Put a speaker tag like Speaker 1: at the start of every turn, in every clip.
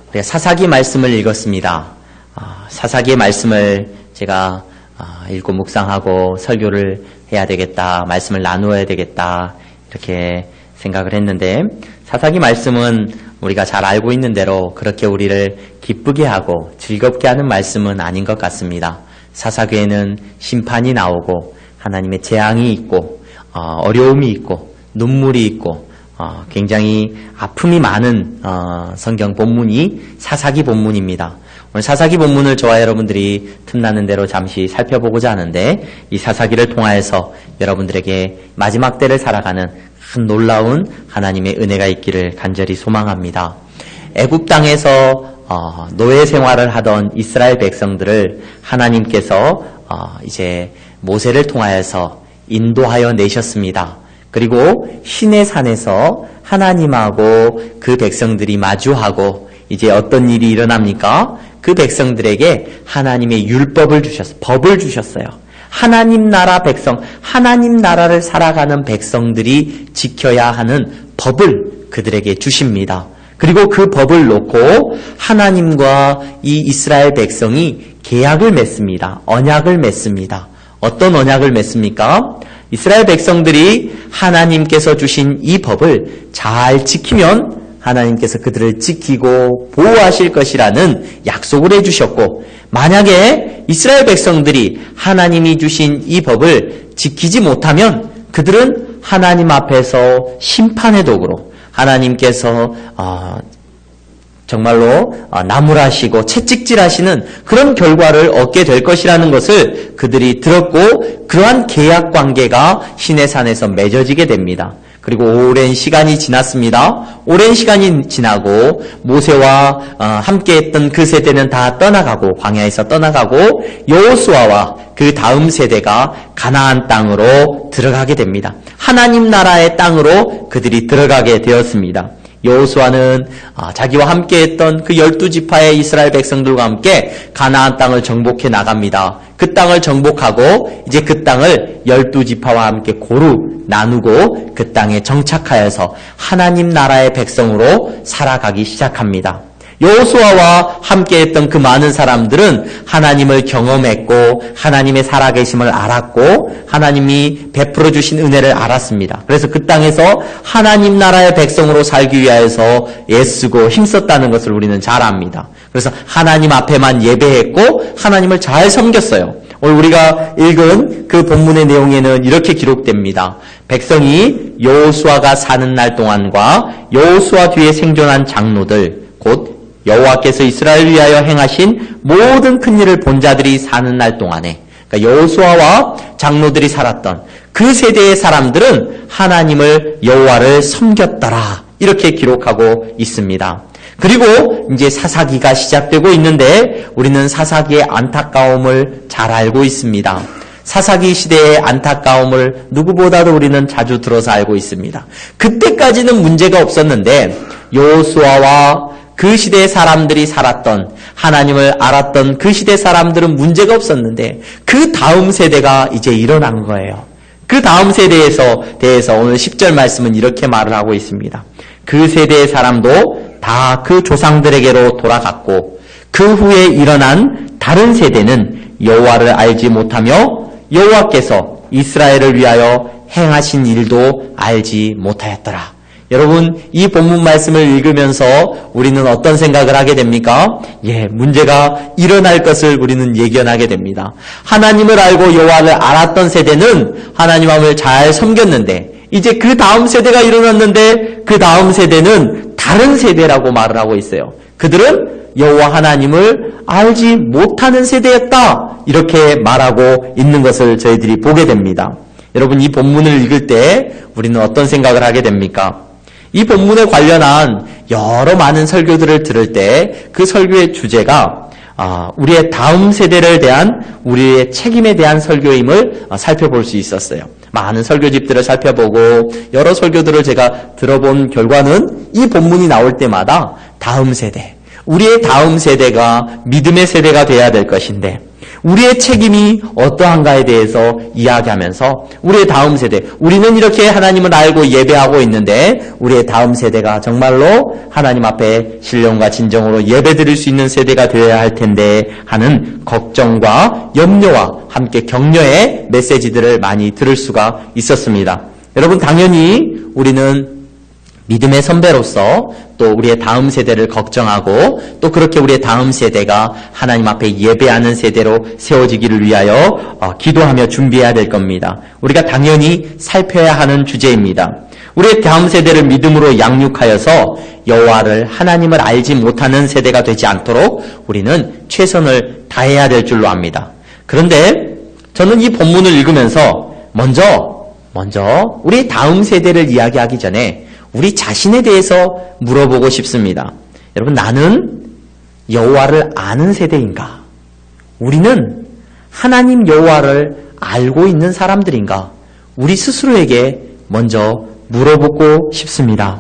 Speaker 1: 우리가 사사기 말씀을 읽었습니다. 사사기의 말씀을 제가 읽고 묵상하고 설교를 해야 되겠다, 말씀을 나누어야 되겠다 이렇게 생각을 했는데, 사사기 말씀은 우리가 잘 알고 있는 대로 그렇게 우리를 기쁘게 하고 즐겁게 하는 말씀은 아닌 것 같습니다. 사사기에는 심판이 나오고 하나님의 재앙이 있고 어려움이 있고 눈물이 있고 굉장히 아픔이 많은 성경 본문이 사사기 본문입니다. 오늘 사사기 본문을 저와 여러분들이 틈나는 대로 잠시 살펴보고자 하는데, 이 사사기를 통하여서 여러분들에게 마지막 때를 살아가는 큰 놀라운 하나님의 은혜가 있기를 간절히 소망합니다. 애굽 땅에서 노예 생활을 하던 이스라엘 백성들을 하나님께서 이제 모세를 통하여서 인도하여 내셨습니다. 그리고 시내산에서 하나님하고 그 백성들이 마주하고 이제 어떤 일이 일어납니까? 그 백성들에게 하나님의 율법을 주셨어요. 법을 주셨어요. 하나님 나라 백성, 하나님 나라를 살아가는 백성들이 지켜야 하는 법을 그들에게 주십니다. 그리고 그 법을 놓고 하나님과 이 이스라엘 백성이 계약을 맺습니다. 언약을 맺습니다. 어떤 언약을 맺습니까? 이스라엘 백성들이 하나님께서 주신 이 법을 잘 지키면 하나님께서 그들을 지키고 보호하실 것이라는 약속을 해주셨고, 만약에 이스라엘 백성들이 하나님이 주신 이 법을 지키지 못하면 그들은 하나님 앞에서 심판의 도구로 하나님께서 정말로 나무라시고 채찍질하시는 그런 결과를 얻게 될 것이라는 것을 그들이 들었고, 그러한 계약 관계가 시내산에서 맺어지게 됩니다. 그리고 오랜 시간이 지났습니다. 오랜 시간이 지나고 모세와 함께했던 그 세대는 다 떠나가고, 광야에서 떠나가고, 여호수아와 그 다음 세대가 가나안 땅으로 들어가게 됩니다. 하나님 나라의 땅으로 그들이 들어가게 되었습니다. 여호수아는 자기와 함께했던 그 12지파의 이스라엘 백성들과 함께 가나안 땅을 정복해 나갑니다. 그 땅을 정복하고 이제 그 땅을 12지파와 함께 고루 나누고 그 땅에 정착하여서 하나님 나라의 백성으로 살아가기 시작합니다. 여호수아와 함께했던 그 많은 사람들은 하나님을 경험했고 하나님의 살아계심을 알았고 하나님이 베풀어 주신 은혜를 알았습니다. 그래서 그 땅에서 하나님 나라의 백성으로 살기 위하여서 애쓰고 힘썼다는 것을 우리는 잘 압니다. 그래서 하나님 앞에만 예배했고 하나님을 잘 섬겼어요. 오늘 우리가 읽은 그 본문의 내용에는 이렇게 기록됩니다. 백성이 여호수아가 사는 날 동안과 여호수아 뒤에 생존한 장로들, 곧 여호와께서 이스라엘을 위하여 행하신 모든 큰 일을 본 자들이 사는 날 동안에, 그러니까 여호수아와 장로들이 살았던 그 세대의 사람들은 하나님을, 여호와를 섬겼더라, 이렇게 기록하고 있습니다. 그리고 이제 사사기가 시작되고 있는데 우리는 사사기의 안타까움을 잘 알고 있습니다. 사사기 시대의 안타까움을 누구보다도 우리는 자주 들어서 알고 있습니다. 그때까지는 문제가 없었는데 여호수아와 그 시대의 사람들이 살았던, 하나님을 알았던 그 시대 사람들은 문제가 없었는데 그 다음 세대가 이제 일어난 거예요. 그 다음 세대에 대해서 오늘 10절 말씀은 이렇게 말을 하고 있습니다. 그 세대의 사람도 다 그 조상들에게로 돌아갔고 그 후에 일어난 다른 세대는 여호와를 알지 못하며 여호와께서 이스라엘을 위하여 행하신 일도 알지 못하였더라. 여러분, 이 본문 말씀을 읽으면서 우리는 어떤 생각을 하게 됩니까? 문제가 일어날 것을 우리는 예견하게 됩니다. 하나님을 알고 여호와를 알았던 세대는 하나님을 잘 섬겼는데 이제 그 다음 세대가 일어났는데 그 다음 세대는 다른 세대라고 말을 하고 있어요. 그들은 여호와 하나님을 알지 못하는 세대였다, 이렇게 말하고 있는 것을 저희들이 보게 됩니다. 여러분, 이 본문을 읽을 때 우리는 어떤 생각을 하게 됩니까? 이 본문에 관련한 여러 많은 설교들을 들을 때 그 설교의 주제가 우리의 다음 세대를 대한 우리의 책임에 대한 설교임을 살펴볼 수 있었어요. 많은 설교집들을 살펴보고 여러 설교들을 제가 들어본 결과는 이 본문이 나올 때마다 다음 세대, 우리의 다음 세대가 믿음의 세대가 돼야 될 것인데 우리의 책임이 어떠한가에 대해서 이야기하면서 우리의 다음 세대, 우리는 이렇게 하나님을 알고 예배하고 있는데 우리의 다음 세대가 정말로 하나님 앞에 신령과 진정으로 예배드릴 수 있는 세대가 되어야 할 텐데 하는 걱정과 염려와 함께 격려의 메시지들을 많이 들을 수가 있었습니다. 여러분, 당연히 우리는 믿음의 선배로서 또 우리의 다음 세대를 걱정하고 또 그렇게 우리의 다음 세대가 하나님 앞에 예배하는 세대로 세워지기를 위하여 기도하며 준비해야 될 겁니다. 우리가 당연히 살펴야 하는 주제입니다. 우리의 다음 세대를 믿음으로 양육하여서 여호와를 하나님을 알지 못하는 세대가 되지 않도록 우리는 최선을 다해야 될 줄로 압니다. 그런데 저는 이 본문을 읽으면서 먼저 우리 다음 세대를 이야기하기 전에 우리 자신에 대해서 물어보고 싶습니다. 여러분, 나는 여호와를 아는 세대인가? 우리는 하나님 여호와를 알고 있는 사람들인가? 우리 스스로에게 먼저 물어보고 싶습니다.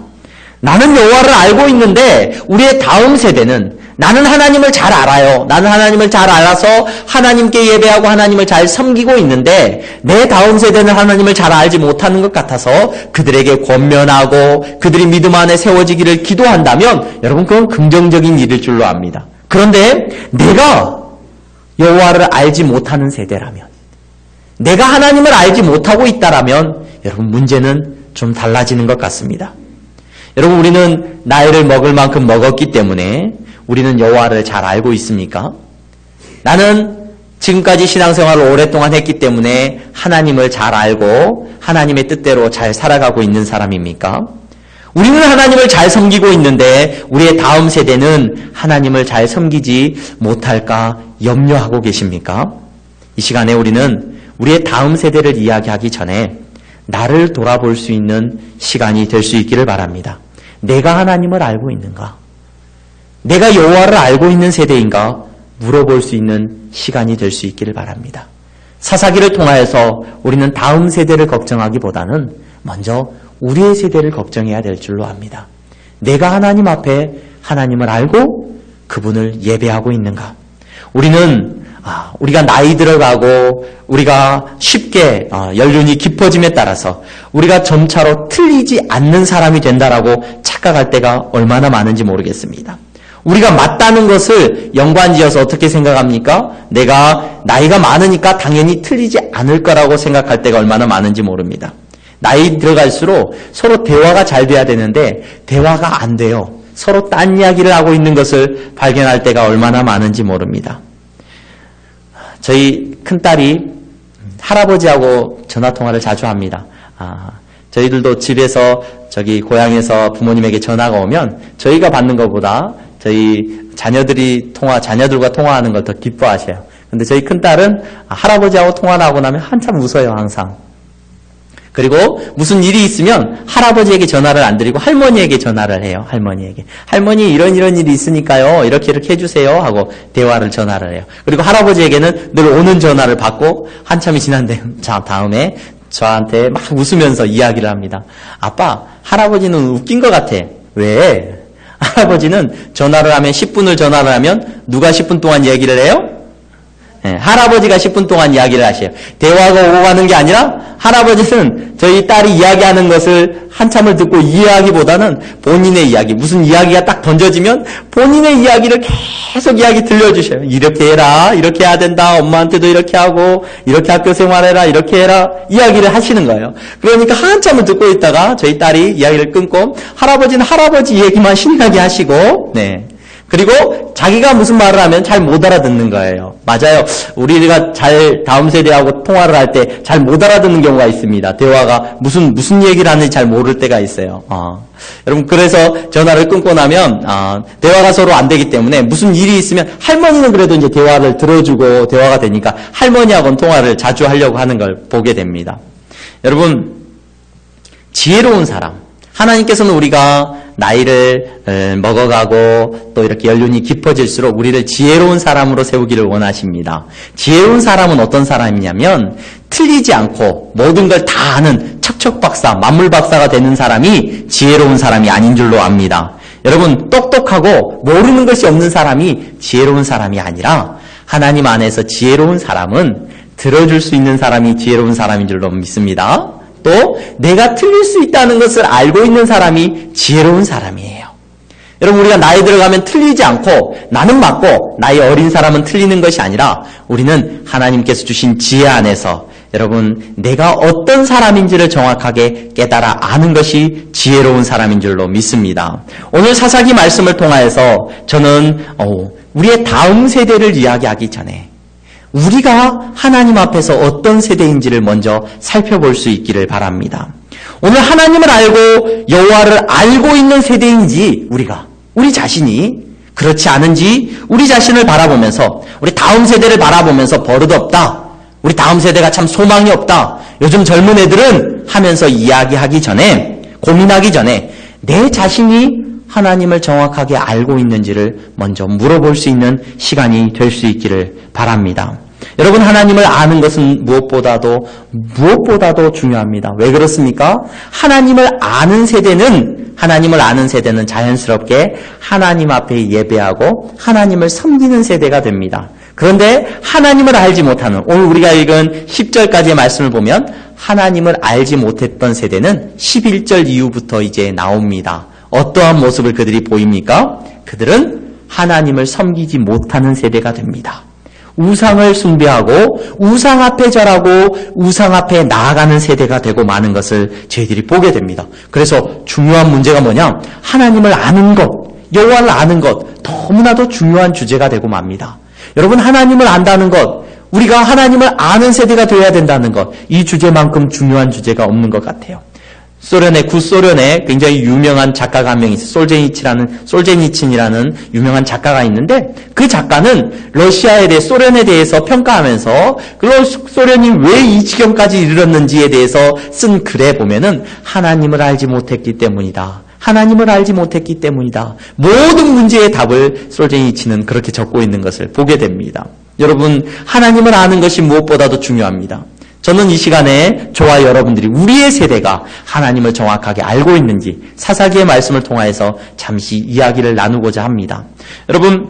Speaker 1: 나는 여호와를 알고 있는데 우리의 다음 세대는 나는 하나님을 잘 알아요. 나는 하나님을 잘 알아서 하나님께 예배하고 하나님을 잘 섬기고 있는데 내 다음 세대는 하나님을 잘 알지 못하는 것 같아서 그들에게 권면하고 그들이 믿음 안에 세워지기를 기도한다면 여러분, 그건 긍정적인 일일 줄로 압니다. 그런데 내가 여호와를 알지 못하는 세대라면, 내가 하나님을 알지 못하고 있다라면 여러분, 문제는 좀 달라지는 것 같습니다. 여러분, 우리는 나이를 먹을 만큼 먹었기 때문에 우리는 여호와를 잘 알고 있습니까? 나는 지금까지 신앙생활을 오랫동안 했기 때문에 하나님을 잘 알고 하나님의 뜻대로 잘 살아가고 있는 사람입니까? 우리는 하나님을 잘 섬기고 있는데 우리의 다음 세대는 하나님을 잘 섬기지 못할까 염려하고 계십니까? 이 시간에 우리는 우리의 다음 세대를 이야기하기 전에 나를 돌아볼 수 있는 시간이 될 수 있기를 바랍니다. 내가 하나님을 알고 있는가? 내가 여호와를 알고 있는 세대인가? 물어볼 수 있는 시간이 될 수 있기를 바랍니다. 사사기를 통하여서 우리는 다음 세대를 걱정하기보다는 먼저 우리의 세대를 걱정해야 될 줄로 압니다. 내가 하나님 앞에 하나님을 알고 그분을 예배하고 있는가? 우리가 나이 들어가고 우리가 쉽게 연륜이 깊어짐에 따라서 우리가 점차로 틀리지 않는 사람이 된다라고 착각할 때가 얼마나 많은지 모르겠습니다. 우리가 맞다는 것을 연관지어서 어떻게 생각합니까? 내가 나이가 많으니까 당연히 틀리지 않을 거라고 생각할 때가 얼마나 많은지 모릅니다. 나이 들어갈수록 서로 대화가 잘 돼야 되는데 대화가 안 돼요. 서로 딴 이야기를 하고 있는 것을 발견할 때가 얼마나 많은지 모릅니다. 저희 큰딸이 할아버지하고 전화통화를 자주 합니다. 저희들도 집에서 고향에서 부모님에게 전화가 오면 저희가 받는 것보다 저희 자녀들과 통화하는 걸 더 기뻐하셔요. 근데 저희 큰딸은 할아버지하고 통화를 하고 나면 한참 웃어요, 항상. 그리고 무슨 일이 있으면 할아버지에게 전화를 안 드리고 할머니에게 전화를 해요. 할머니 이런 일이 있으니까요. 이렇게 해주세요 하고 전화를 해요. 그리고 할아버지에게는 늘 오는 전화를 받고 한참이 지난 다음에 저한테 막 웃으면서 이야기를 합니다. 아빠, 할아버지는 웃긴 것 같아. 왜? 할아버지는 전화를 하면 10분을 전화를 하면 누가 10분 동안 얘기를 해요? 네, 할아버지가 10분 동안 이야기를 하셔요. 대화가 오고 가는 게 아니라 할아버지는 저희 딸이 이야기하는 것을 한참을 듣고 이해하기보다는 본인의 이야기, 무슨 이야기가 딱 던져지면 본인의 이야기를 계속 이야기 들려주셔요. 이렇게 해라, 이렇게 해야 된다, 엄마한테도 이렇게 하고, 이렇게 학교 생활해라, 이렇게 해라, 이야기를 하시는 거예요. 그러니까 한참을 듣고 있다가 저희 딸이 이야기를 끊고 할아버지는 할아버지 얘기만 신나게 하시고, 네. 그리고 자기가 무슨 말을 하면 잘 못 알아듣는 거예요. 맞아요. 우리가 다음 세대하고 통화를 할 때 잘 못 알아듣는 경우가 있습니다. 대화가 무슨 얘기를 하는지 잘 모를 때가 있어요. 여러분, 그래서 전화를 끊고 나면 대화가 서로 안 되기 때문에 무슨 일이 있으면 할머니는 그래도 이제 대화를 들어주고 대화가 되니까 할머니하고는 통화를 자주 하려고 하는 걸 보게 됩니다. 여러분, 지혜로운 사람, 하나님께서는 우리가 나이를 먹어가고 또 이렇게 연륜이 깊어질수록 우리를 지혜로운 사람으로 세우기를 원하십니다. 지혜로운 사람은 어떤 사람이냐면 틀리지 않고 모든 걸 다 아는 척척박사, 만물박사가 되는 사람이 지혜로운 사람이 아닌 줄로 압니다. 여러분, 똑똑하고 모르는 것이 없는 사람이 지혜로운 사람이 아니라 하나님 안에서 지혜로운 사람은 들어줄 수 있는 사람이 지혜로운 사람인 줄로 믿습니다. 또 내가 틀릴 수 있다는 것을 알고 있는 사람이 지혜로운 사람이에요. 여러분, 우리가 나이 들어가면 틀리지 않고 나는 맞고 나이 어린 사람은 틀리는 것이 아니라 우리는 하나님께서 주신 지혜 안에서 여러분, 내가 어떤 사람인지를 정확하게 깨달아 아는 것이 지혜로운 사람인 줄로 믿습니다. 오늘 사사기 말씀을 통하여서 저는 우리의 다음 세대를 이야기하기 전에 우리가 하나님 앞에서 어떤 세대인지를 먼저 살펴볼 수 있기를 바랍니다. 오늘 하나님을 알고 여호와를 알고 있는 세대인지 우리 자신이 그렇지 않은지 우리 자신을 바라보면서 우리 다음 세대를 바라보면서 버릇없다. 우리 다음 세대가 참 소망이 없다. 요즘 젊은 애들은 하면서 이야기하기 전에 고민하기 전에 내 자신이 하나님을 정확하게 알고 있는지를 먼저 물어볼 수 있는 시간이 될 수 있기를 바랍니다. 여러분, 하나님을 아는 것은 무엇보다도 중요합니다. 왜 그렇습니까? 하나님을 아는 세대는 자연스럽게 하나님 앞에 예배하고 하나님을 섬기는 세대가 됩니다. 그런데 하나님을 알지 못하는, 오늘 우리가 읽은 10절까지의 말씀을 보면 하나님을 알지 못했던 세대는 11절 이후부터 이제 나옵니다. 어떠한 모습을 그들이 보입니까? 그들은 하나님을 섬기지 못하는 세대가 됩니다. 우상을 숭배하고 우상 앞에 절하고 우상 앞에 나아가는 세대가 되고 마는 것을 저희들이 보게 됩니다. 그래서 중요한 문제가 뭐냐? 하나님을 아는 것, 여호와를 아는 것, 너무나도 중요한 주제가 되고 맙니다. 여러분, 하나님을 안다는 것, 우리가 하나님을 아는 세대가 되어야 된다는 것, 이 주제만큼 중요한 주제가 없는 것 같아요. 구소련에 굉장히 유명한 작가가 한 명 있어요. 솔제니친이라는 유명한 작가가 있는데, 그 작가는 러시아에 대해, 소련에 대해서 평가하면서 소련이 왜 이 지경까지 이르렀는지에 대해서 쓴 글에 보면은 하나님을 알지 못했기 때문이다. 하나님을 알지 못했기 때문이다. 모든 문제의 답을 솔제니친은 그렇게 적고 있는 것을 보게 됩니다. 여러분, 하나님을 아는 것이 무엇보다도 중요합니다. 저는 이 시간에 저와 여러분들이 우리의 세대가 하나님을 정확하게 알고 있는지 사사기의 말씀을 통하여서 잠시 이야기를 나누고자 합니다. 여러분,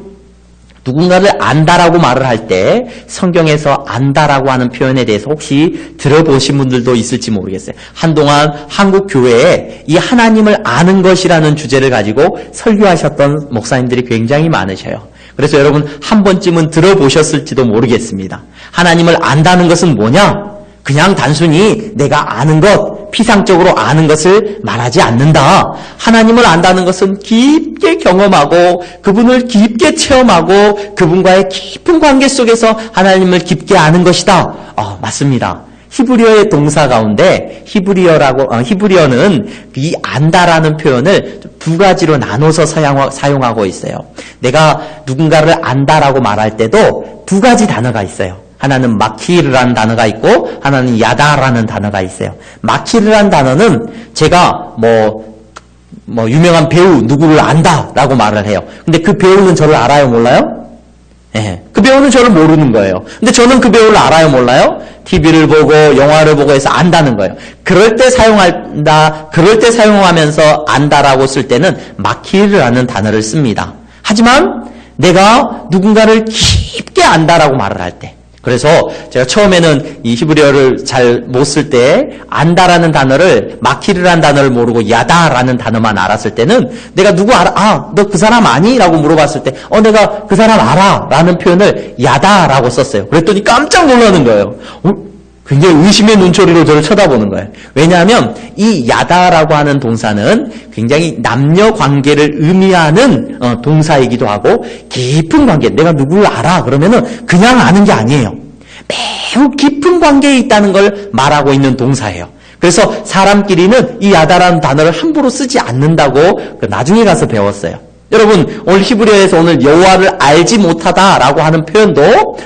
Speaker 1: 누군가를 안다라고 말을 할 때 성경에서 안다라고 하는 표현에 대해서 혹시 들어보신 분들도 있을지 모르겠어요. 한동안 한국 교회에 이 하나님을 아는 것이라는 주제를 가지고 설교하셨던 목사님들이 굉장히 많으셔요. 그래서 여러분 한 번쯤은 들어보셨을지도 모르겠습니다. 하나님을 안다는 것은 뭐냐? 그냥 단순히 내가 아는 것, 피상적으로 아는 것을 말하지 않는다. 하나님을 안다는 것은 깊게 경험하고 그분을 깊게 체험하고 그분과의 깊은 관계 속에서 하나님을 깊게 아는 것이다. 맞습니다. 히브리어의 동사 가운데 히브리어는 이 안다라는 표현을 두 가지로 나눠서 사용하고 있어요. 내가 누군가를 안다라고 말할 때도 두 가지 단어가 있어요. 하나는 마키르라는 단어가 있고 하나는 야다라는 단어가 있어요. 마키르라는 단어는 제가 유명한 배우 누구를 안다라고 말을 해요. 근데 그 배우는 저를 알아요, 몰라요? 예. 그 배우는 저를 모르는 거예요. 근데 저는 그 배우를 알아요, 몰라요? TV를 보고 영화를 보고 해서 안다는 거예요. 그럴 때 사용하면서 안다라고 쓸 때는 마키르라는 단어를 씁니다. 하지만 내가 누군가를 깊게 안다라고 말을 할 때, 그래서 제가 처음에는 이 히브리어를 잘 못 쓸 때 안다라는 단어를 마키르라는 단어를 모르고 야다라는 단어만 알았을 때는 내가 누구 알아? 너 그 사람 아니? 라고 물어봤을 때 내가 그 사람 알아 라는 표현을 야다라고 썼어요. 그랬더니 깜짝 놀라는 거예요. 굉장히 의심의 눈초리로 저를 쳐다보는 거예요. 왜냐하면 이 야다라고 하는 동사는 굉장히 남녀 관계를 의미하는 동사이기도 하고 깊은 관계, 내가 누구를 알아 그러면은 그냥 아는 게 아니에요. 매우 깊은 관계에 있다는 걸 말하고 있는 동사예요. 그래서 사람끼리는 이 야다라는 단어를 함부로 쓰지 않는다고 나중에 가서 배웠어요. 여러분, 오늘 히브리어에서 오늘 여호와를 알지 못하다라고 하는 표현도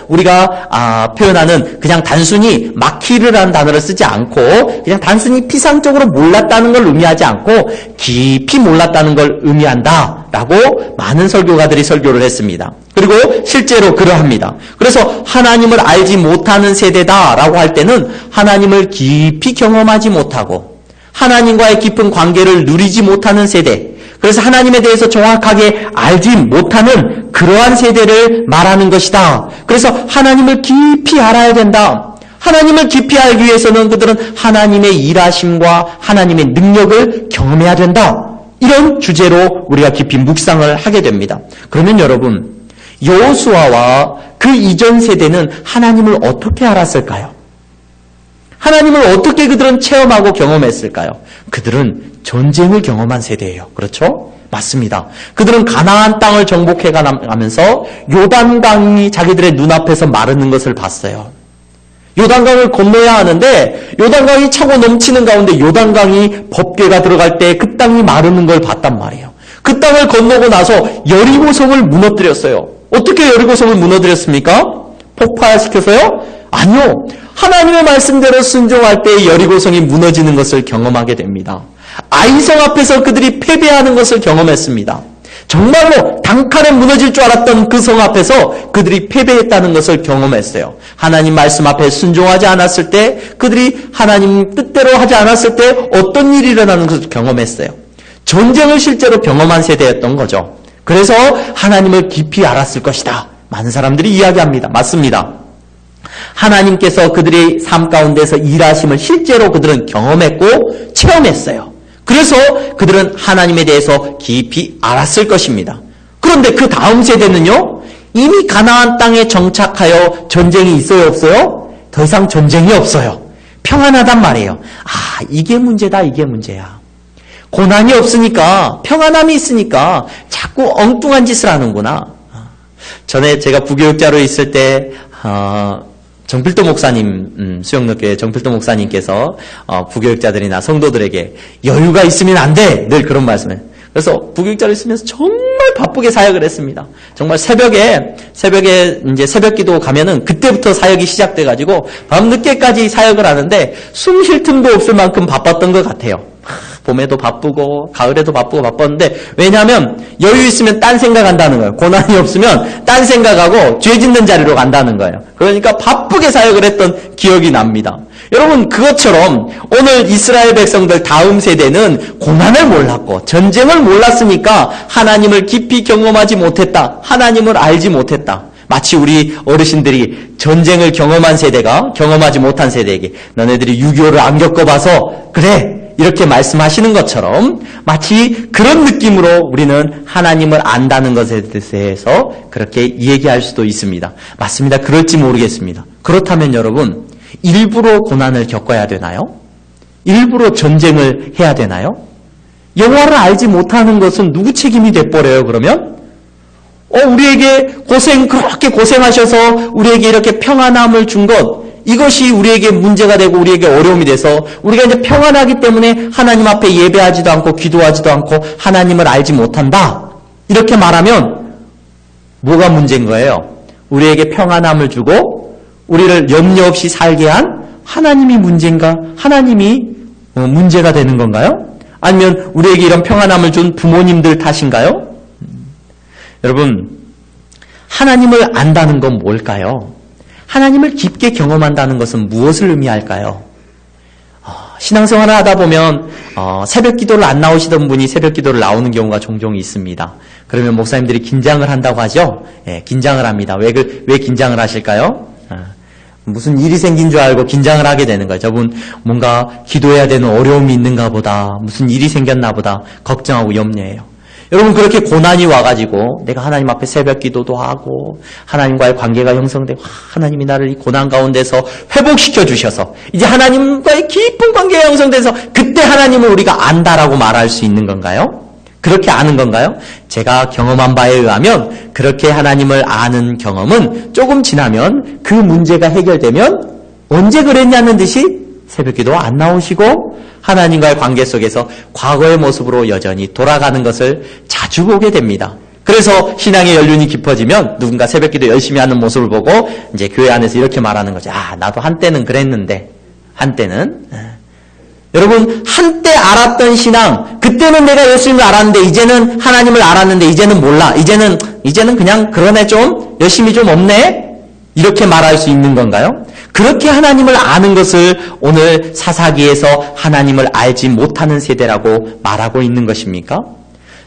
Speaker 1: 우리가 표현하는 그냥 단순히 마키르라는 단어를 쓰지 않고 그냥 단순히 피상적으로 몰랐다는 걸 의미하지 않고 깊이 몰랐다는 걸 의미한다라고 많은 설교가들이 설교를 했습니다. 그리고 실제로 그러합니다. 그래서 하나님을 알지 못하는 세대다라고 할 때는 하나님을 깊이 경험하지 못하고 하나님과의 깊은 관계를 누리지 못하는 세대, 그래서 하나님에 대해서 정확하게 알지 못하는 그 그러한 세대를 말하는 것이다. 그래서 하나님을 깊이 알아야 된다. 하나님을 깊이 알기 위해서는 그들은 하나님의 일하심과 하나님의 능력을 경험해야 된다. 이런 주제로 우리가 깊이 묵상을 하게 됩니다. 그러면 여러분, 여호수아와 그 이전 세대는 하나님을 어떻게 알았을까요? 하나님을 어떻게 그들은 체험하고 경험했을까요? 그들은 전쟁을 경험한 세대예요. 그렇죠? 맞습니다. 그들은 가나안 땅을 정복해 가면서 요단강이 자기들의 눈앞에서 마르는 것을 봤어요. 요단강을 건너야 하는데 요단강이 차고 넘치는 가운데 요단강이 법궤가 들어갈 때 그 땅이 마르는 걸 봤단 말이에요. 그 땅을 건너고 나서 여리고성을 무너뜨렸어요. 어떻게 여리고성을 무너뜨렸습니까? 폭파시켜서요? 아니요. 하나님의 말씀대로 순종할 때 여리고성이 무너지는 것을 경험하게 됩니다. 아이성 앞에서 그들이 패배하는 것을 경험했습니다. 정말로 단칼에 무너질 줄 알았던 그 성 앞에서 그들이 패배했다는 것을 경험했어요. 하나님 말씀 앞에 순종하지 않았을 때, 그들이 하나님 뜻대로 하지 않았을 때 어떤 일이 일어나는 것을 경험했어요. 전쟁을 실제로 경험한 세대였던 거죠. 그래서 하나님을 깊이 알았을 것이다. 많은 사람들이 이야기합니다. 맞습니다. 하나님께서 그들의 삶 가운데서 일하심을 실제로 그들은 경험했고 체험했어요. 그래서 그들은 하나님에 대해서 깊이 알았을 것입니다. 그런데 그 다음 세대는요, 이미 가나안 땅에 정착하여 전쟁이 있어요, 없어요? 더 이상 전쟁이 없어요. 평안하단 말이에요. 아, 이게 문제다, 이게 문제야. 고난이 없으니까, 평안함이 있으니까 자꾸 엉뚱한 짓을 하는구나. 전에 제가 부교육자로 있을 때 정필도 목사님, 수영로교회 정필도 목사님께서 부교육자들이나 성도들에게 여유가 있으면 안 돼! 늘 그런 말씀을. 그래서 부교육자로 있으면서 정말 바쁘게 사역을 했습니다. 정말 새벽에 이제 새벽기도 가면은 그때부터 사역이 시작돼가지고 밤늦게까지 사역을 하는데 숨 쉴 틈도 없을 만큼 바빴던 것 같아요. 봄에도 바쁘고 가을에도 바쁘고 바빴는데, 왜냐하면 여유 있으면 딴 생각한다는 거예요. 고난이 없으면 딴 생각하고 죄 짓는 자리로 간다는 거예요. 그러니까 바쁘게 사역을 했던 기억이 납니다. 여러분, 그것처럼 오늘 이스라엘 백성들 다음 세대는 고난을 몰랐고 전쟁을 몰랐으니까 하나님을 깊이 경험하지 못했다. 하나님을 알지 못했다. 마치 우리 어르신들이 전쟁을 경험한 세대가 경험하지 못한 세대에게 너네들이 6.25를 안 겪어봐서 그래 이렇게 말씀하시는 것처럼 마치 그런 느낌으로 우리는 하나님을 안다는 것에 대해서 그렇게 얘기할 수도 있습니다. 맞습니다. 그럴지 모르겠습니다. 그렇다면 여러분, 일부러 고난을 겪어야 되나요? 일부러 전쟁을 해야 되나요? 여호와를 알지 못하는 것은 누구 책임이 돼버려요, 그러면? 우리에게 그렇게 고생하셔서 우리에게 이렇게 평안함을 준 것, 이것이 우리에게 문제가 되고 우리에게 어려움이 돼서 우리가 이제 평안하기 때문에 하나님 앞에 예배하지도 않고 기도하지도 않고 하나님을 알지 못한다. 이렇게 말하면 뭐가 문제인 거예요? 우리에게 평안함을 주고 우리를 염려 없이 살게 한 하나님이 문제인가? 하나님이 문제가 되는 건가요? 아니면 우리에게 이런 평안함을 준 부모님들 탓인가요? 여러분, 하나님을 안다는 건 뭘까요? 하나님을 깊게 경험한다는 것은 무엇을 의미할까요? 신앙생활을 하다 보면 새벽 기도를 안 나오시던 분이 새벽 기도를 나오는 경우가 종종 있습니다. 그러면 목사님들이 긴장을 한다고 하죠? 예, 긴장을 합니다. 왜 긴장을 하실까요? 무슨 일이 생긴 줄 알고 긴장을 하게 되는 거예요. 저분 뭔가 기도해야 되는 어려움이 있는가 보다, 무슨 일이 생겼나 보다 걱정하고 염려해요. 여러분, 그렇게 고난이 와가지고 내가 하나님 앞에 새벽 기도도 하고 하나님과의 관계가 형성되고 하나님이 나를 이 고난 가운데서 회복시켜 주셔서 이제 하나님과의 깊은 관계가 형성돼서 그때 하나님을 우리가 안다라고 말할 수 있는 건가요? 그렇게 아는 건가요? 제가 경험한 바에 의하면 그렇게 하나님을 아는 경험은 조금 지나면 그 문제가 해결되면 언제 그랬냐는 듯이 새벽 기도 안 나오시고 하나님과의 관계 속에서 과거의 모습으로 여전히 돌아가는 것을 자주 보게 됩니다. 그래서 신앙의 연륜이 깊어지면 누군가 새벽 기도 열심히 하는 모습을 보고 이제 교회 안에서 이렇게 말하는 거죠. 나도 한때는 그랬는데, 한때는. 여러분, 한때 알았던 신앙, 그때는 내가 예수님을 알았는데 이제는 하나님을 알았는데 이제는 몰라. 이제는 그냥 그러네, 좀 열심히 좀 없네. 이렇게 말할 수 있는 건가요? 그렇게 하나님을 아는 것을 오늘 사사기에서 하나님을 알지 못하는 세대라고 말하고 있는 것입니까?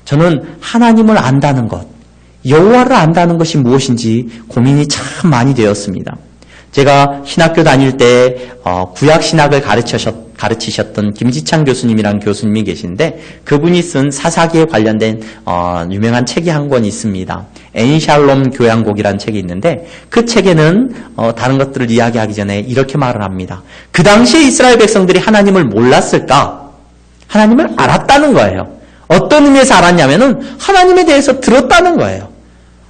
Speaker 1: 저는 하나님을 안다는 것, 여호와를 안다는 것이 무엇인지 고민이 참 많이 되었습니다. 제가 신학교 다닐 때 구약 신학을 가르치셨던 김지창 교수님이라는 교수님이 계신데 그분이 쓴 사사기에 관련된 유명한 책이 한 권 있습니다. 엔샬롬 교양곡이라는 책이 있는데 그 책에는 다른 것들을 이야기하기 전에 이렇게 말을 합니다. 그 당시에 이스라엘 백성들이 하나님을 몰랐을까? 하나님을 알았다는 거예요. 어떤 의미에서 알았냐면은 하나님에 대해서 들었다는 거예요.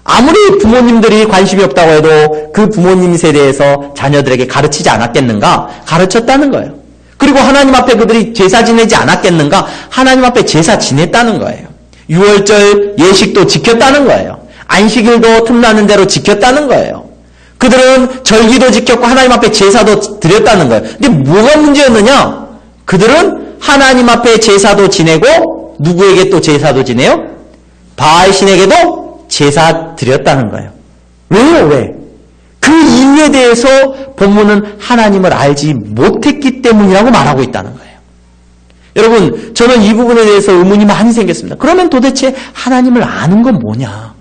Speaker 1: 아무리 부모님들이 관심이 없다고 해도 그 부모님 세대에서 자녀들에게 가르치지 않았겠는가? 가르쳤다는 거예요. 그리고 하나님 앞에 그들이 제사 지내지 않았겠는가? 하나님 앞에 제사 지냈다는 거예요. 유월절 예식도 지켰다는 거예요. 안식일도 틈나는 대로 지켰다는 거예요. 그들은 절기도 지켰고 하나님 앞에 제사도 드렸다는 거예요. 근데 뭐가 문제였느냐? 그들은 하나님 앞에 제사도 지내고 누구에게 또 제사도 지내요? 바알 신에게도 제사 드렸다는 거예요. 왜요? 왜? 그 이유에 대해서 본문은 하나님을 알지 못했기 때문이라고 말하고 있다는 거예요. 여러분, 저는 이 부분에 대해서 의문이 많이 생겼습니다. 그러면 도대체 하나님을 아는 건 뭐냐?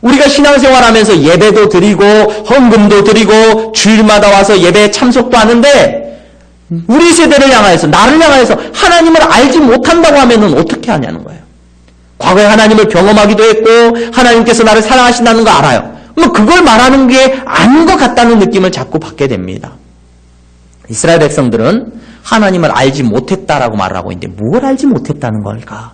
Speaker 1: 우리가 신앙생활하면서 예배도 드리고 헌금도 드리고 주일마다 와서 예배에 참석도 하는데 우리 세대를 향하여서 나를 향하여서 하나님을 알지 못한다고 하면 어떻게 하냐는 거예요. 과거에 하나님을 경험하기도 했고 하나님께서 나를 사랑하신다는 거 알아요. 뭐 그걸 말하는 게 아닌 것 같다는 느낌을 자꾸 받게 됩니다. 이스라엘 백성들은 하나님을 알지 못했다라고 말을 하고 있는데 뭘 알지 못했다는 걸까?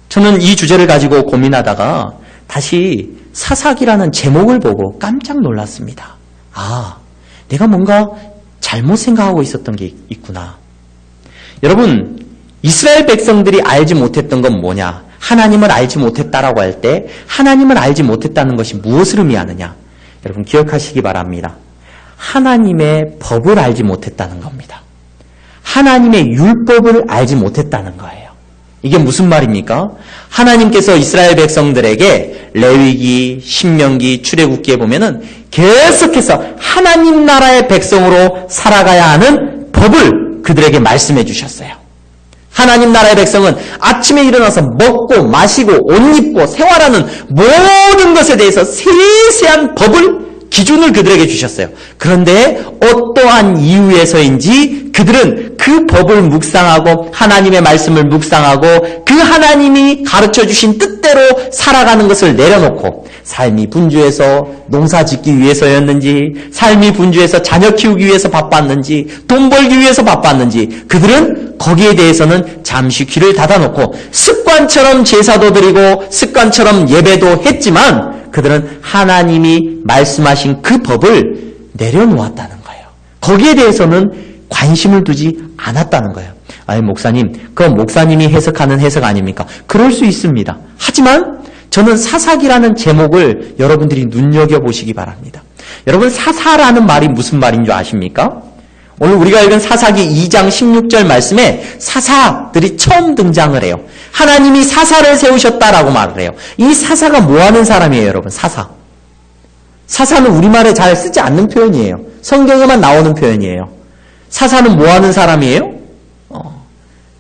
Speaker 1: 저는 이 주제를 가지고 고민하다가 다시 사사기라는 제목을 보고 깜짝 놀랐습니다. 아, 내가 뭔가 잘못 생각하고 있었던 게 있구나. 여러분, 이스라엘 백성들이 알지 못했던 건 뭐냐? 하나님을 알지 못했다라고 할 때 하나님을 알지 못했다는 것이 무엇을 의미하느냐? 여러분 기억하시기 바랍니다. 하나님의 법을 알지 못했다는 겁니다. 하나님의 율법을 알지 못했다는 거예요. 이게 무슨 말입니까? 하나님께서 이스라엘 백성들에게 레위기, 신명기, 출애굽기에 보면은 계속해서 하나님 나라의 백성으로 살아가야 하는 법을 그들에게 말씀해 주셨어요. 하나님 나라의 백성은 아침에 일어나서 먹고 마시고 옷 입고 생활하는 모든 것에 대해서 세세한 법을 기준을 그들에게 주셨어요. 그런데 어떠한 이유에서인지 그들은 그 법을 묵상하고 하나님의 말씀을 묵상하고 그 하나님이 가르쳐 주신 뜻대로 살아가는 것을 내려놓고 삶이 분주해서 농사 짓기 위해서였는지 삶이 분주해서 자녀 키우기 위해서 바빴는지 돈 벌기 위해서 바빴는지 그들은 거기에 대해서는 잠시 귀를 닫아놓고 습관처럼 제사도 드리고 습관처럼 예배도 했지만 그들은 하나님이 말씀하신 그 법을 내려놓았다는 거예요. 거기에 대해서는 관심을 두지 않았다는 거예요. 아니 목사님, 그건 목사님이 해석하는 해석 아닙니까? 그럴 수 있습니다. 하지만 저는 사사기라는 제목을 여러분들이 눈여겨보시기 바랍니다. 여러분 사사라는 말이 무슨 말인 줄 아십니까? 오늘 우리가 읽은 사사기 2장 16절 말씀에 사사들이 처음 등장을 해요. 하나님이 사사를 세우셨다라고 말을 해요. 이 사사가 뭐 하는 사람이에요, 여러분? 사사. 사사는 우리말에 잘 쓰지 않는 표현이에요. 성경에만 나오는 표현이에요. 사사는 뭐 하는 사람이에요?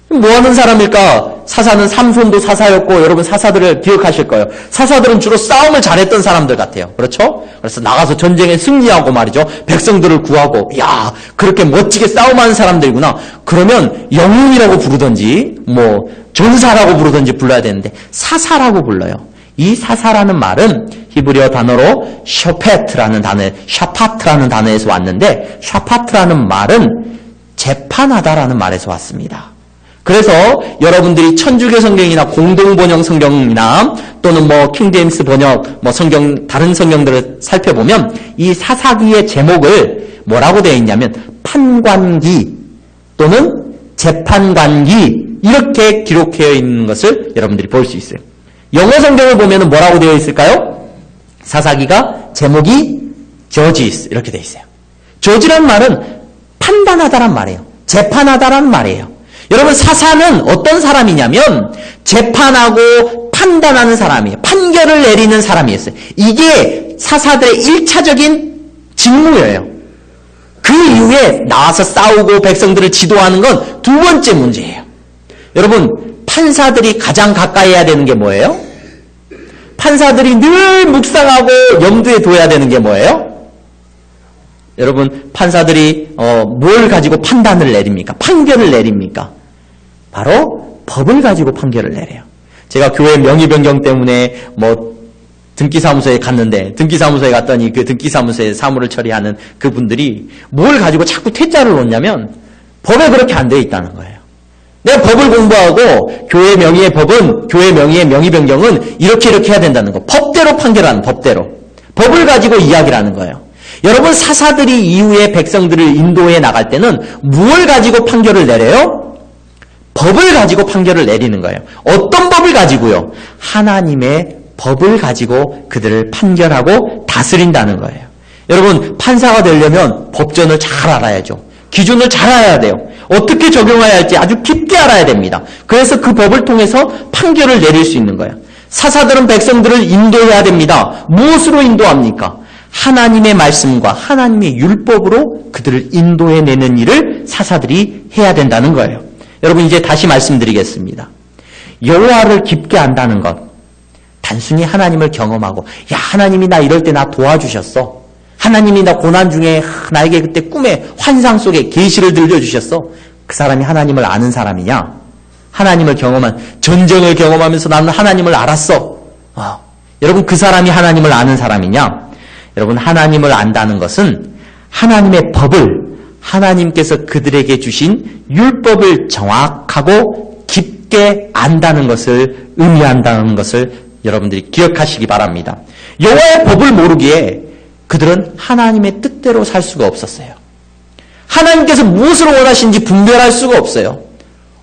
Speaker 1: 뭐 하는 사람일까? 사사는 삼손도 사사였고 여러분 사사들을 기억하실 거예요. 사사들은 주로 싸움을 잘했던 사람들 같아요. 그렇죠? 그래서 나가서 전쟁에 승리하고 말이죠. 백성들을 구하고 야 그렇게 멋지게 싸움하는 사람들이구나. 그러면 영웅이라고 부르든지 뭐 전사라고 부르든지 불러야 되는데 사사라고 불러요. 이 사사라는 말은 히브리어 단어로 셔페트라는 단어, 샤파트라는 단어에서 왔는데 샤파트라는 말은 재판하다라는 말에서 왔습니다. 그래서 여러분들이 천주교 성경이나 공동번역 성경이나 또는 뭐 킹제임스 번역, 뭐 성경, 다른 성경들을 살펴보면 이 사사기의 제목을 뭐라고 되어 있냐면 판관기 또는 재판관기 이렇게 기록되어 있는 것을 여러분들이 볼 수 있어요. 영어 성경을 보면 뭐라고 되어 있을까요? 사사기가 제목이 judges 이렇게 되어 있어요. judge란 말은 판단하다란 말이에요. 재판하다란 말이에요. 여러분 사사는 어떤 사람이냐면 재판하고 판단하는 사람이에요. 판결을 내리는 사람이었어요. 이게 사사들의 1차적인 직무예요. 그 이후에 나와서 싸우고 백성들을 지도하는 건 두 번째 문제예요. 여러분 판사들이 가장 가까이 해야 되는 게 뭐예요? 판사들이 늘 묵상하고 염두에 둬야 되는 게 뭐예요? 여러분, 판사들이 뭘 가지고 판단을 내립니까? 판결을 내립니까? 바로 법을 가지고 판결을 내려요. 제가 교회 명의 변경 때문에 등기사무소에 갔는데, 등기사무소에 갔더니 그 등기사무소에 사무를 처리하는 그분들이 뭘 가지고 자꾸 퇴짜를 놓냐면 법에 그렇게 안 돼 있다는 거예요. 내가 법을 공부하고 교회 명의의 법은, 교회 명의의 명의 변경은 이렇게 해야 된다는 거. 법대로 판결하는, 법대로. 법을 가지고 이야기를 하는 거예요. 여러분, 사사들이 이후에 백성들을 인도해 나갈 때는 무엇을 가지고 판결을 내려요? 법을 가지고 판결을 내리는 거예요. 어떤 법을 가지고요? 하나님의 법을 가지고 그들을 판결하고 다스린다는 거예요. 여러분, 판사가 되려면 법전을 잘 알아야죠. 기준을 잘 알아야 돼요. 어떻게 적용해야 할지 아주 깊게 알아야 됩니다. 그래서 그 법을 통해서 판결을 내릴 수 있는 거예요. 사사들은 백성들을 인도해야 됩니다. 무엇으로 인도합니까? 하나님의 말씀과 하나님의 율법으로 그들을 인도해내는 일을 사사들이 해야 된다는 거예요. 여러분, 이제 다시 말씀드리겠습니다. 여호와를 깊게 안다는 것, 단순히 하나님을 경험하고, 야, 하나님이 나 이럴 때 나 도와주셨어. 하나님이 나 고난 중에 나에게 그때 꿈에 환상 속에 계시를 들려주셨어. 그 사람이 하나님을 아는 사람이냐? 하나님을 경험한, 전쟁을 경험하면서 나는 하나님을 알았어. 여러분, 그 사람이 하나님을 아는 사람이냐? 여러분, 하나님을 안다는 것은 하나님의 법을, 하나님께서 그들에게 주신 율법을 정확하고 깊게 안다는 것을 의미한다는 것을 여러분들이 기억하시기 바랍니다. 여호와의 법을 모르기에 그들은 하나님의 뜻대로 살 수가 없었어요. 하나님께서 무엇을 원하시는지 분별할 수가 없어요.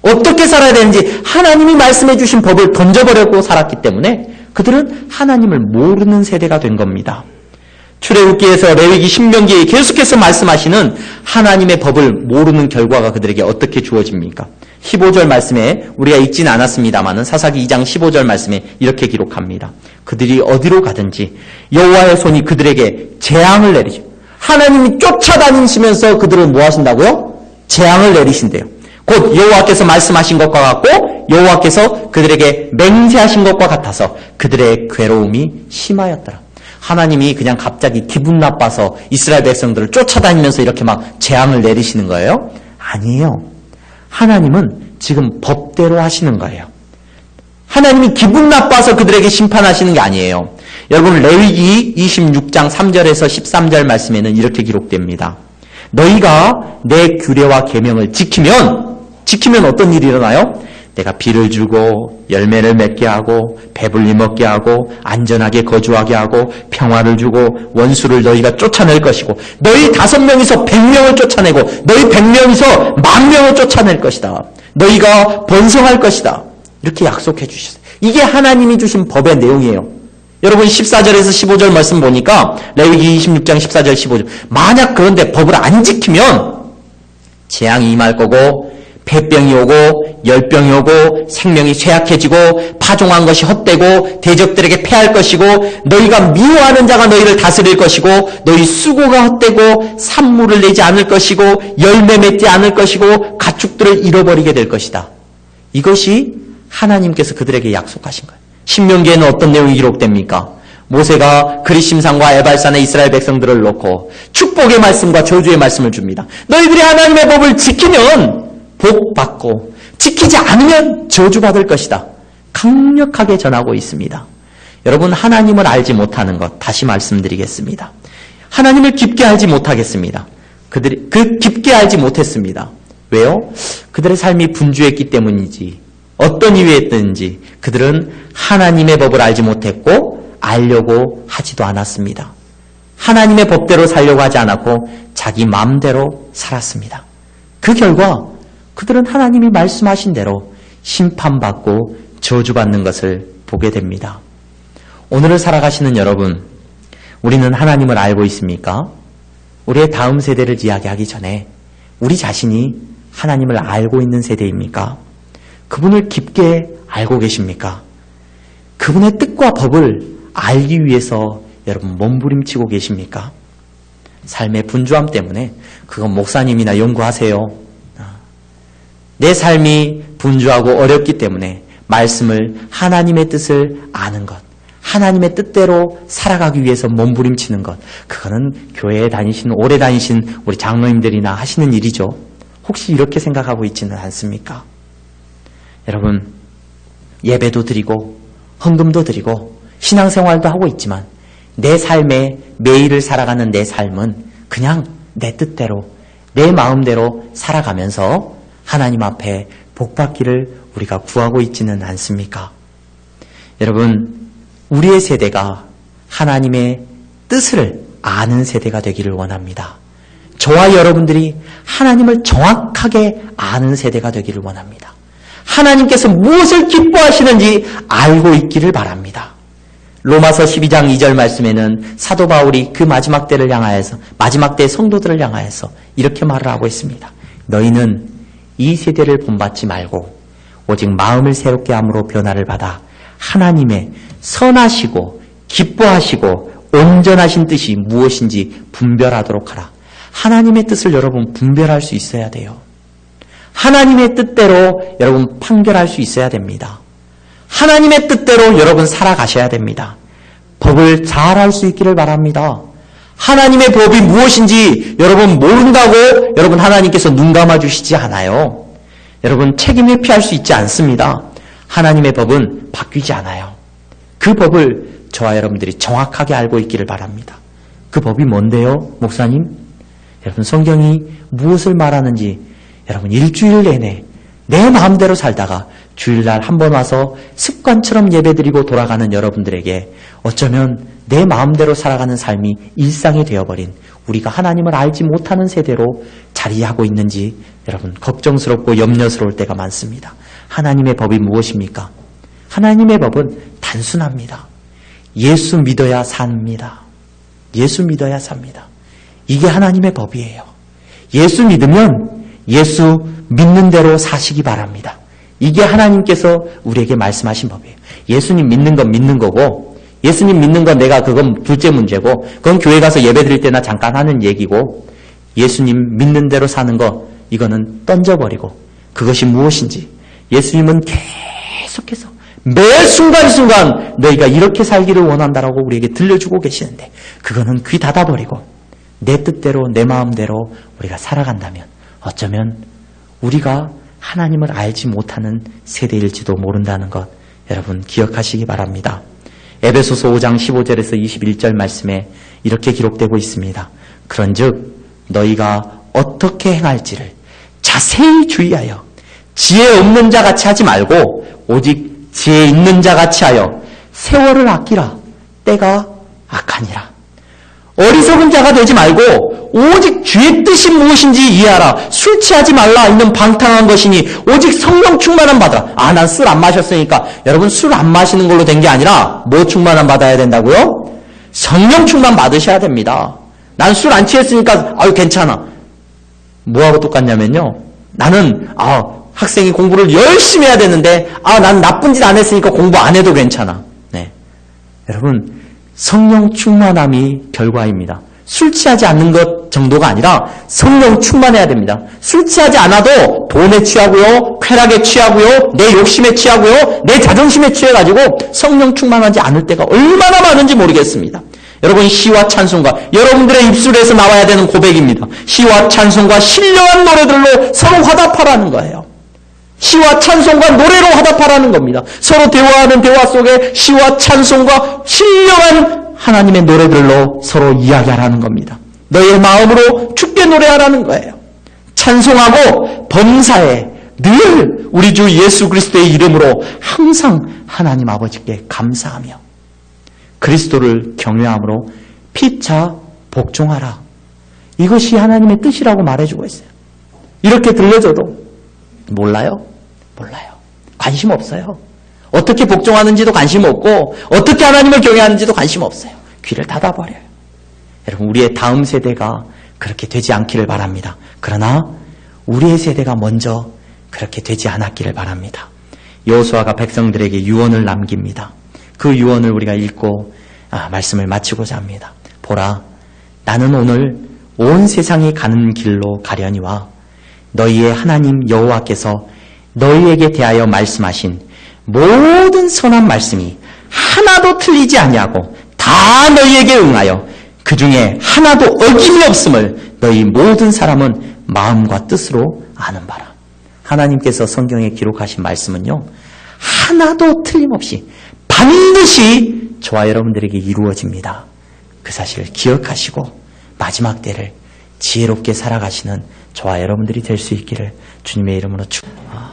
Speaker 1: 어떻게 살아야 되는지 하나님이 말씀해 주신 법을 던져버리고 살았기 때문에 그들은 하나님을 모르는 세대가 된 겁니다. 출애굽기에서 레위기 신명기에 계속해서 말씀하시는 하나님의 법을 모르는 결과가 그들에게 어떻게 주어집니까? 15절 말씀에 우리가 읽지는 않았습니다마는 사사기 2장 15절 말씀에 이렇게 기록합니다. 그들이 어디로 가든지 여호와의 손이 그들에게 재앙을 내리죠. 하나님이 쫓아다니시면서 그들을 뭐 하신다고요? 재앙을 내리신대요. 곧 여호와께서 말씀하신 것과 같고 여호와께서 그들에게 맹세하신 것과 같아서 그들의 괴로움이 심하였더라. 하나님이 그냥 갑자기 기분 나빠서 이스라엘 백성들을 쫓아다니면서 이렇게 막 재앙을 내리시는 거예요? 아니에요. 하나님은 지금 법대로 하시는 거예요. 하나님이 기분 나빠서 그들에게 심판하시는 게 아니에요. 여러분, 레위기 26장 3절에서 13절 말씀에는 이렇게 기록됩니다. 너희가 내 규례와 계명을 지키면 어떤 일이 일어나요? 내가 비를 주고 열매를 맺게 하고 배불리 먹게 하고 안전하게 거주하게 하고 평화를 주고 원수를 너희가 쫓아낼 것이고 너희 5명이서 100명을 쫓아내고 너희 100명이서 10,000명을 쫓아낼 것이다. 너희가 번성할 것이다. 이렇게 약속해 주셨어요. 이게 하나님이 주신 법의 내용이에요. 여러분 14절에서 15절 말씀 보니까 레위기 26장 14절 15절 만약 그런데 법을 안 지키면 재앙이 임할 거고 폐병이 오고 열병이 오고 생명이 쇠약해지고 파종한 것이 헛되고 대적들에게 패할 것이고 너희가 미워하는 자가 너희를 다스릴 것이고 너희 수고가 헛되고 산물을 내지 않을 것이고 열매 맺지 않을 것이고 가축들을 잃어버리게 될 것이다. 이것이 하나님께서 그들에게 약속하신 거예요. 신명기에는 어떤 내용이 기록됩니까? 모세가 그리심산과 에발산의 이스라엘 백성들을 놓고 축복의 말씀과 저주의 말씀을 줍니다. 너희들이 하나님의 법을 지키면 복 받고 지키지 않으면 저주받을 것이다. 강력하게 전하고 있습니다. 여러분, 하나님을 알지 못하는 것 다시 말씀드리겠습니다. 하나님을 깊게 알지 못하겠습니다. 그들이 깊게 알지 못했습니다. 왜요? 그들의 삶이 분주했기 때문이지 어떤 이유였든지 그들은 하나님의 법을 알지 못했고 알려고 하지도 않았습니다. 하나님의 법대로 살려고 하지 않았고 자기 마음대로 살았습니다. 그 결과 그들은 하나님이 말씀하신 대로 심판받고 저주받는 것을 보게 됩니다. 오늘을 살아가시는 여러분, 우리는 하나님을 알고 있습니까? 우리의 다음 세대를 이야기하기 전에 우리 자신이 하나님을 알고 있는 세대입니까? 그분을 깊게 알고 계십니까? 그분의 뜻과 법을 알기 위해서 여러분 몸부림치고 계십니까? 삶의 분주함 때문에 그건 목사님이나 연구하세요. 내 삶이 분주하고 어렵기 때문에 말씀을 하나님의 뜻을 아는 것, 하나님의 뜻대로 살아가기 위해서 몸부림치는 것, 그거는 교회에 다니시는, 오래 다니신 우리 장로님들이나 하시는 일이죠. 혹시 이렇게 생각하고 있지는 않습니까? 여러분, 예배도 드리고 헌금도 드리고 신앙생활도 하고 있지만 내 삶에 매일을 살아가는 내 삶은 그냥 내 뜻대로, 내 마음대로 살아가면서 하나님 앞에 복받기를 우리가 구하고 있지는 않습니까? 여러분, 우리의 세대가 하나님의 뜻을 아는 세대가 되기를 원합니다. 저와 여러분들이 하나님을 정확하게 아는 세대가 되기를 원합니다. 하나님께서 무엇을 기뻐하시는지 알고 있기를 바랍니다. 로마서 12장 2절 말씀에는 사도 바울이 그 마지막 때를 향하여서, 마지막 때 성도들을 향하여서 이렇게 말을 하고 있습니다. 너희는 이 세대를 본받지 말고 오직 마음을 새롭게 함으로 변화를 받아 하나님의 선하시고 기뻐하시고 온전하신 뜻이 무엇인지 분별하도록 하라. 하나님의 뜻을 여러분 분별할 수 있어야 돼요. 하나님의 뜻대로 여러분 판결할 수 있어야 됩니다. 하나님의 뜻대로 여러분 살아가셔야 됩니다. 법을 잘 알 수 있기를 바랍니다. 하나님의 법이 무엇인지 여러분 모른다고 여러분 하나님께서 눈 감아주시지 않아요. 여러분 책임 회피할 수 있지 않습니다. 하나님의 법은 바뀌지 않아요. 그 법을 저와 여러분들이 정확하게 알고 있기를 바랍니다. 그 법이 뭔데요, 목사님? 여러분 성경이 무엇을 말하는지 여러분 일주일 내내 내 마음대로 살다가 주일날 한 번 와서 습관처럼 예배드리고 돌아가는 여러분들에게 어쩌면 내 마음대로 살아가는 삶이 일상이 되어버린 우리가 하나님을 알지 못하는 세대로 자리하고 있는지 여러분 걱정스럽고 염려스러울 때가 많습니다. 하나님의 법이 무엇입니까? 하나님의 법은 단순합니다. 예수 믿어야 삽니다. 예수 믿어야 삽니다. 이게 하나님의 법이에요. 예수 믿으면 예수 믿는 대로 사시기 바랍니다. 이게 하나님께서 우리에게 말씀하신 법이에요. 예수님 믿는 건 믿는 거고 예수님 믿는 건 내가 그건 둘째 문제고 그건 교회 가서 예배 드릴 때나 잠깐 하는 얘기고 예수님 믿는 대로 사는 거 이거는 던져버리고 그것이 무엇인지 예수님은 계속해서 매 순간순간 너희가 이렇게 살기를 원한다라고 우리에게 들려주고 계시는데 그거는 귀 닫아버리고 내 뜻대로 내 마음대로 우리가 살아간다면 어쩌면 우리가 하나님을 알지 못하는 세대일지도 모른다는 것 여러분 기억하시기 바랍니다. 에베소서 5장 15절에서 21절 말씀에 이렇게 기록되고 있습니다. 그런즉 너희가 어떻게 행할지를 자세히 주의하여 지혜 없는 자 같이 하지 말고 오직 지혜 있는 자 같이 하여 세월을 아끼라. 때가 악하니라. 어리석은 자가 되지 말고 오직 주의 뜻이 무엇인지 이해하라. 술 취하지 말라. 이는 방탕한 것이니 오직 성령 충만함 받으라. 난 술 안 마셨으니까. 여러분 술 안 마시는 걸로 된 게 아니라 뭐 충만함 받아야 된다고요? 성령 충만 받으셔야 됩니다. 난 술 안 취했으니까 괜찮아. 뭐하고 똑같냐면요. 나는 학생이 공부를 열심히 해야 되는데 난 나쁜 짓 안 했으니까 공부 안 해도 괜찮아. 네. 여러분 성령 충만함이 결과입니다. 술 취하지 않는 것 정도가 아니라 성령 충만해야 됩니다. 술 취하지 않아도 돈에 취하고요, 쾌락에 취하고요, 내 욕심에 취하고요, 내 자존심에 취해가지고 성령 충만하지 않을 때가 얼마나 많은지 모르겠습니다. 여러분 시와 찬송가, 여러분들의 입술에서 나와야 되는 고백입니다. 시와 찬송가 신령한 노래들로 서로 화답하라는 거예요. 시와 찬송과 노래로 화답하라는 겁니다. 서로 대화하는 대화 속에 시와 찬송과 신령한 하나님의 노래들로 서로 이야기하라는 겁니다. 너의 마음으로 주께 노래하라는 거예요. 찬송하고 범사에 늘 우리 주 예수 그리스도의 이름으로 항상 하나님 아버지께 감사하며 그리스도를 경외함으로 피차 복종하라. 이것이 하나님의 뜻이라고 말해주고 있어요. 이렇게 들려줘도 몰라요? 몰라요. 관심 없어요. 어떻게 복종하는지도 관심 없고 어떻게 하나님을 경외하는지도 관심 없어요. 귀를 닫아버려요. 여러분 우리의 다음 세대가 그렇게 되지 않기를 바랍니다. 그러나 우리의 세대가 먼저 그렇게 되지 않았기를 바랍니다. 여호수아가 백성들에게 유언을 남깁니다. 그 유언을 우리가 읽고 말씀을 마치고자 합니다. 보라, 나는 오늘 온 세상이 가는 길로 가려니와 너희의 하나님 여호와께서 너희에게 대하여 말씀하신 모든 선한 말씀이 하나도 틀리지 아니하고 다 너희에게 응하여 그 중에 하나도 어김이 없음을 너희 모든 사람은 마음과 뜻으로 아는 바라. 하나님께서 성경에 기록하신 말씀은요, 하나도 틀림없이 반드시 저와 여러분들에게 이루어집니다. 그 사실을 기억하시고 마지막 때를 지혜롭게 살아가시는 저와 여러분들이 될 수 있기를 주님의 이름으로 축복합니다.